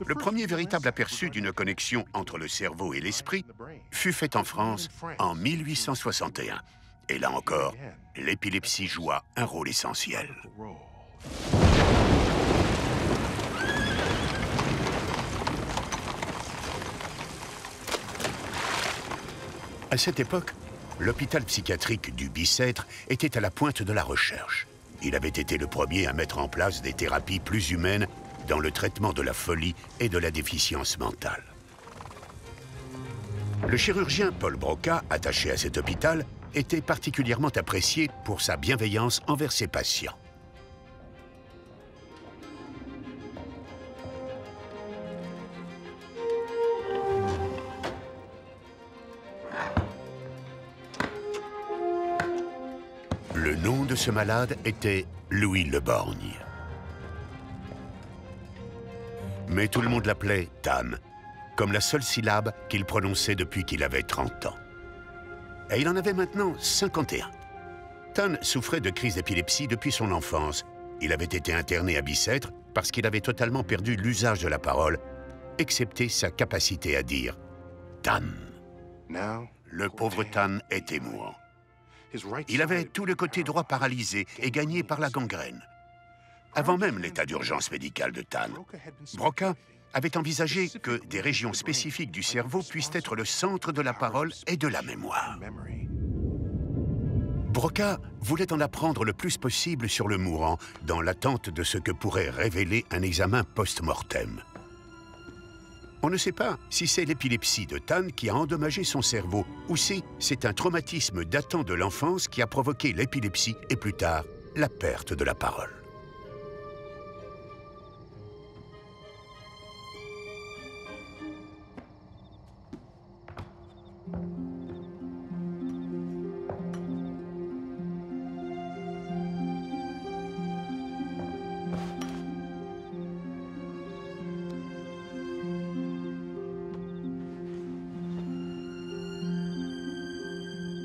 Le premier véritable aperçu d'une connexion entre le cerveau et l'esprit fut fait en France en 1861. Et là encore, l'épilepsie joua un rôle essentiel. À cette époque, l'hôpital psychiatrique du Bicêtre était à la pointe de la recherche. Il avait été le premier à mettre en place des thérapies plus humaines dans le traitement de la folie et de la déficience mentale. Le chirurgien Paul Broca, attaché à cet hôpital, était particulièrement apprécié pour sa bienveillance envers ses patients. Le nom de ce malade était Louis Le Borgne. Mais tout le monde l'appelait Tam, comme la seule syllabe qu'il prononçait depuis qu'il avait 30 ans. Et il en avait maintenant 51. Tan souffrait de crises d'épilepsie depuis son enfance. Il avait été interné à Bicêtre parce qu'il avait totalement perdu l'usage de la parole, excepté sa capacité à dire « Tam ». Le pauvre Tan était mourant. Il avait tout le côté droit paralysé et gagné par la gangrène. Avant même l'état d'urgence médicale de Tan, Broca avait envisagé que des régions spécifiques du cerveau puissent être le centre de la parole et de la mémoire. Broca voulait en apprendre le plus possible sur le mourant, dans l'attente de ce que pourrait révéler un examen post-mortem. On ne sait pas si c'est l'épilepsie de Tan qui a endommagé son cerveau ou si c'est un traumatisme datant de l'enfance qui a provoqué l'épilepsie et plus tard, la perte de la parole.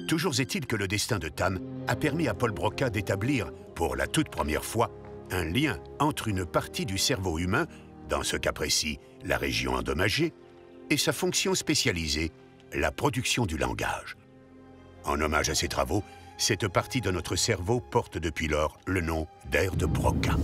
Toujours est-il que le destin de Tan a permis à Paul Broca d'établir, pour la toute première fois, un lien entre une partie du cerveau humain, dans ce cas précis, la région endommagée, et sa fonction spécialisée, la production du langage. En hommage à ses travaux, cette partie de notre cerveau porte depuis lors le nom d'aire de Broca.